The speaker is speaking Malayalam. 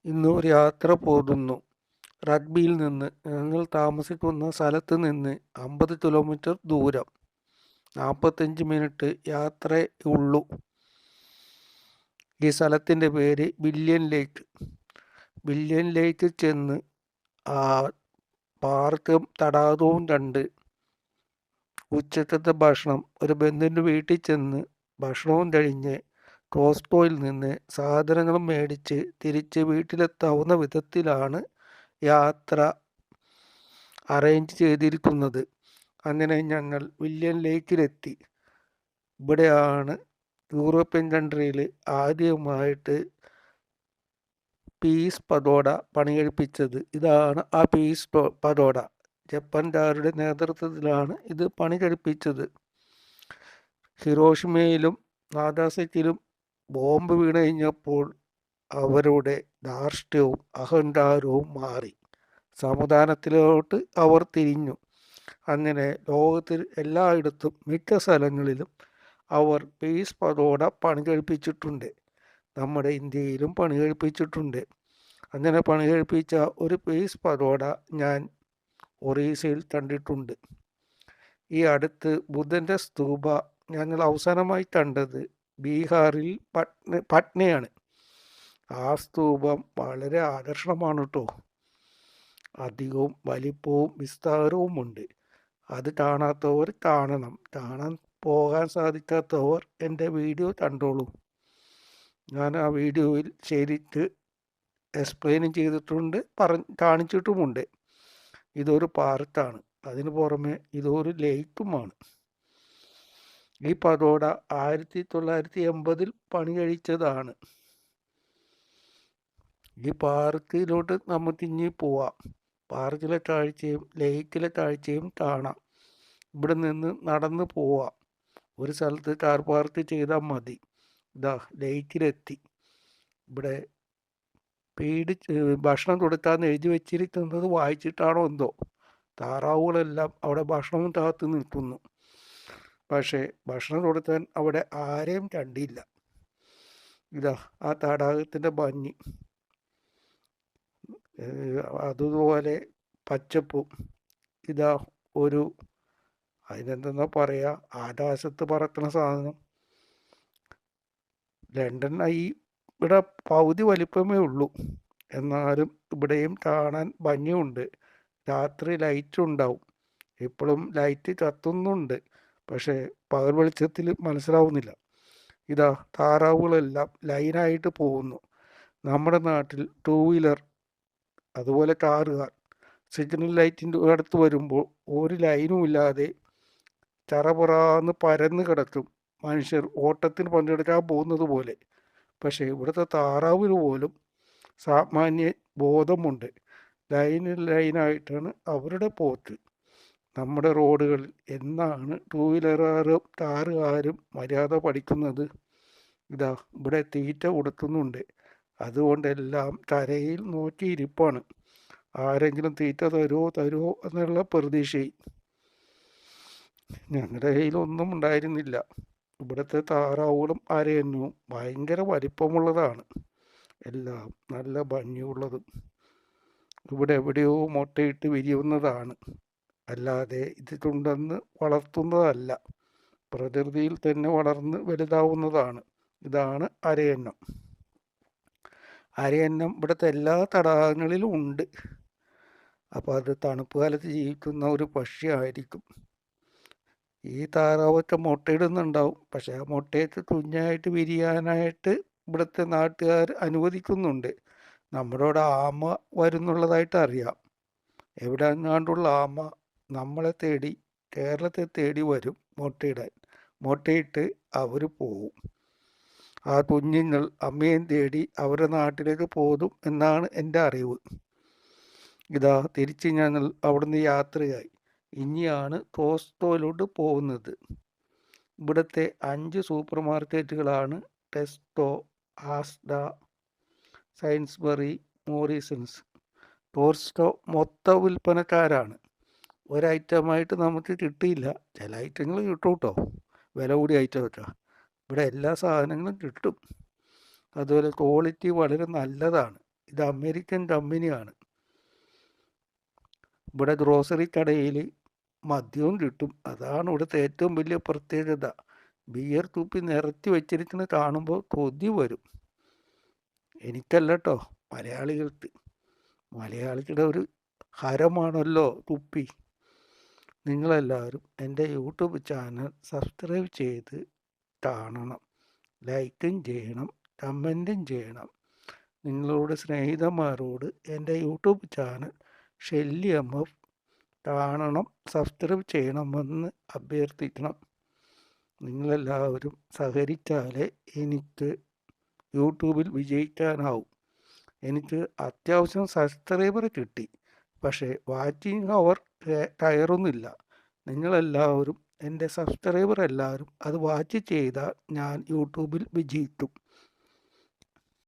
ഇന്ന് ഒരു യാത്ര പോകുന്നു. റഗ്ബിയിൽ നിന്ന് ഞങ്ങൾ താമസിക്കുന്ന സ്ഥലത്ത് നിന്ന് 50 കിലോമീറ്റർ ദൂരം. 45 മിനിറ്റ് യാത്രയേ ഉള്ളൂ. ഈ സ്ഥലത്തിൻ്റെ പേര് ബില്യൺ ലേക്ക്. ബില്യൺ ലേക്ക് ചെന്ന് ആ പാർക്കും തടാകവും കണ്ട് ഉച്ചക്കത്തെ ഭക്ഷണം ഒരു ബന്ധുവിൻ്റെ വീട്ടിൽ ചെന്ന് ഭക്ഷണവും കഴിഞ്ഞ് കോസ്റ്റോയിൽ നിന്ന് സാധനങ്ങളും മേടിച്ച് തിരിച്ച് വീട്ടിലെത്താവുന്ന വിധത്തിലാണ് യാത്ര അറേഞ്ച് ചെയ്തിരിക്കുന്നത്. അങ്ങനെ ഞങ്ങൾ വില്യൺ ലേക്കിലെത്തി. ഇവിടെയാണ് യൂറോപ്യൻ കൺട്രിയിൽ ആദ്യമായിട്ട് പീസ് പഗോഡ പണികഴിപ്പിച്ചത്. ഇതാണ് ആ പീസ് പഗോഡ. ജപ്പാൻകാരുടെ നേതൃത്വത്തിലാണ് ഇത് പണി കഴിപ്പിച്ചത്. ഹിരോഷിമയിലും നാഗാസാക്കിയിലും ബോംബ് വീണ് കഴിഞ്ഞപ്പോൾ അവരുടെ ധാർഷ്ട്യവും അഹങ്കാരവും മാറി. സമാധാനത്തിലോട്ട് അവർ തിരിഞ്ഞു. അങ്ങനെ ലോകത്തിൽ എല്ലായിടത്തും മിക്ക സ്ഥലങ്ങളിലും അവർ പീസ് പഗോഡ പണി കഴിപ്പിച്ചിട്ടുണ്ട്. നമ്മുടെ ഇന്ത്യയിലും പണി കഴിപ്പിച്ചിട്ടുണ്ട്. അങ്ങനെ പണി കഴിപ്പിച്ച ഒരു പീസ് പഗോഡ ഞാൻ ഒറീസയിൽ കണ്ടിട്ടുണ്ട്. ഈ അടുത്ത് ബുദ്ധൻ്റെ സ്തൂപ ഞങ്ങൾ അവസാനമായി കണ്ടത് ബീഹാറിൽ പട്നയാണ്. ആ സ്തൂപം വളരെ ആകർഷണമാണ് കേട്ടോ. അധികവും വലിപ്പവും വിസ്താരവും ഉണ്ട്. അത് കാണാത്തവർ കാണണം. കാണാൻ പോകാൻ സാധിക്കാത്തവർ എൻ്റെ വീഡിയോ കണ്ടോളൂ. ഞാൻ ആ വീഡിയോയിൽ ശരിക്ക് എക്സ്പ്ലെയിനും ചെയ്തിട്ടുണ്ട്, കാണിച്ചിട്ടുമുണ്ട്. ഇതൊരു പാർക്കാണ്. അതിന് പുറമെ ഇതൊരു ലേക്കുമാണ്. ഈ പഗോഡ 1980 പണി കഴിച്ചതാണ്. ഈ പാർക്കിലോട്ട് നമുക്ക് ഇനി പോവാം. പാർക്കിലെ കാഴ്ചയും ലേക്കിലെ കാഴ്ചയും കാണാം. ഇവിടെ നിന്ന് നടന്ന് പോവാം. ഒരു സ്ഥലത്ത് കാർ പാർക്ക് ചെയ്താൽ മതി. ഇതാ ലേക്കിലെത്തി. ഇവിടെ ഭക്ഷണം കൊടുക്കാമെന്ന് എഴുതി വെച്ചിരിക്കുന്നത് വായിച്ചിട്ടാണോ എന്തോ. താറാവുകളെല്ലാം അവിടെ ഭക്ഷണവും കാത്ത് നിൽക്കുന്നു. പക്ഷേ ഭക്ഷണം കൊടുക്കാൻ അവിടെ ആരെയും കണ്ടില്ല. ഇതാ ആ തടാകത്തിൻ്റെ ഭംഗി, അതുപോലെ പച്ചപ്പും. ഇതാ ഒരു അതിനെന്തെന്നാ പറയുക, ആകാശത്ത് പറക്കുന്ന സാധനം. ലണ്ടൻ ഇവിടെ പകുതി വലിപ്പമേ ഉള്ളൂ. എന്നാലും ഇവിടെയും കാണാൻ ഭംഗിയുണ്ട്. രാത്രി ലൈറ്റ് ഉണ്ടാവും. ഇപ്പോഴും ലൈറ്റ് കത്തുന്നുണ്ട്. പക്ഷേ പകൽ വെളിച്ചത്തിൽ മനസ്സിലാവുന്നില്ല. ഇതാ താറാവുകളെല്ലാം ലൈനായിട്ട് പോകുന്നു. നമ്മുടെ നാട്ടിൽ ടൂ വീലർ അതുപോലെ കാറുകാർ സിഗ്നൽ ലൈറ്റിൻ്റെ അടുത്ത് വരുമ്പോൾ ഒരു ലൈനും ഇല്ലാതെ ചറപറാന്ന് പരന്ന് കിടക്കും. മനുഷ്യർ ഓട്ടത്തിന് പങ്കെടുക്കാൻ പോകുന്നത് പോലെ. പക്ഷേ ഇവിടുത്തെ താറാവിന് പോലും സാമാന്യ ബോധമുണ്ട്. ലൈനായിട്ടാണ് അവരുടെ പോക്ക്. നമ്മുടെ റോഡുകളിൽ എന്നാണ് ടൂ വീലറുകാരും കാറുകാരും മര്യാദ പഠിക്കുന്നത്? ഇതാ ഇവിടെ തീറ്റ കൊടുക്കുന്നുണ്ട്. അതുകൊണ്ടെല്ലാം കരയിൽ നോക്കിയിരിപ്പാണ്. ആരെങ്കിലും തീറ്റ തരുമോ എന്നുള്ള പ്രതീക്ഷയിൽ. ഞങ്ങളുടെ കയ്യിലൊന്നും ഉണ്ടായിരുന്നില്ല. ഇവിടുത്തെ താറാവുകളും അരയന്നവും ഭയങ്കര വലിപ്പമുള്ളതാണ്. എല്ലാം നല്ല ഭംഗിയുള്ളതും. ഇവിടെ എവിടെയോ മുട്ടയിട്ട് വിരിയുന്നതാണ്. അല്ലാതെ ഇത് കൊണ്ടുവന്ന് വളർത്തുന്നതല്ല. പ്രകൃതിയിൽ തന്നെ വളർന്ന് വലുതാവുന്നതാണ്. ഇതാണ് അരയന്നം. അരയന്നം ഇവിടുത്തെ എല്ലാ തടാകങ്ങളിലും ഉണ്ട്. അപ്പോൾ അത് തണുപ്പ് കാലത്ത് ജീവിക്കുന്ന ഒരു പക്ഷിയായിരിക്കും. ഈ താറാവൊക്കെ മുട്ടയിടുന്നുണ്ടാവും. പക്ഷേ ആ മുട്ടയൊക്കെ കുഞ്ഞായിട്ട് വിരിയാനായിട്ട് ഇവിടുത്തെ നാട്ടുകാർ അനുവദിക്കുന്നുണ്ട്. നമ്മുടെ ഇവിടെ ആമ വരുന്നുള്ളതായിട്ട് അറിയാം. എവിടെ എങ്ങാണ്ടുള്ള ആമ നമ്മളെ തേടി, കേരളത്തെ തേടി വരും മുട്ടയിടാൻ. മുട്ടയിട്ട് അവർ പോവും. ആ കുഞ്ഞുങ്ങൾ അമ്മയും തേടി അവരുടെ നാട്ടിലേക്ക് പോകും എന്നാണ് എൻ്റെ അറിവ്. ഇതാ തിരിച്ച് ഞങ്ങൾ അവിടുന്ന് യാത്രയായി. ഇനിയാണ് കോസ്റ്റോയിലോട്ട് പോകുന്നത്. ഇവിടുത്തെ 5 സൂപ്പർ മാർക്കറ്റുകളാണ് ടെസ്റ്റോ, ആസ്ഡ, സൈൻസ്ബറി, മോറിസൺസ്. കോസ്റ്റോ മൊത്ത വിൽപ്പനക്കാരാണ്. ഒരൈറ്റമായിട്ട് നമുക്ക് കിട്ടിയില്ല. ചില ഐറ്റങ്ങൾ കിട്ടും കേട്ടോ, വില കൂടിയ ഐറ്റമൊക്കെ. ഇവിടെ എല്ലാ സാധനങ്ങളും കിട്ടും. അതുപോലെ ക്വാളിറ്റി വളരെ നല്ലതാണ്. ഇത് അമേരിക്കൻ കമ്പനിയാണ്. ഇവിടെ ഗ്രോസറി കടയിൽ മദ്യവും കിട്ടും. അതാണ് ഇവിടുത്തെ ഏറ്റവും വലിയ പ്രത്യേകത. ബിയർ തുപ്പി നിരത്തി വെച്ചിരിക്കുന്നത് കാണുമ്പോൾ കൊതി വരും. എനിക്കല്ല കേട്ടോ, മലയാളികൾക്ക്. മലയാളികളുടെ ഒരു ഹരമാണല്ലോ തുപ്പി. നിങ്ങളെല്ലാവരും എൻ്റെ യൂട്യൂബ് ചാനൽ സബ്സ്ക്രൈബ് ചെയ്ത് കാണണം, ലൈക്കും ചെയ്യണം, കമൻറ്റും ചെയ്യണം. നിങ്ങളുടെ സ്നേഹിതന്മാരോട് എൻ്റെ യൂട്യൂബ് ചാനൽ ഷെല്ലി എംഎഫ് കാണണം, സബ്സ്ക്രൈബ് ചെയ്യണമെന്ന് അഭ്യർത്ഥിക്കണം. നിങ്ങളെല്ലാവരും സഹകരിച്ചാലേ എനിക്ക് യൂട്യൂബിൽ വിജയിക്കാനാവും. എനിക്ക് അത്യാവശ്യം സബ്സ്ക്രൈബർ കിട്ടി, പക്ഷേ വാച്ചിങ് അവർ കയറുന്നില്ല. നിങ്ങളെല്ലാവരും എൻ്റെ സബ്സ്ക്രൈബർ എല്ലാവരും അത് വാച്ച് ചെയ്താൽ ഞാൻ യൂട്യൂബിൽ വിജയിക്കും.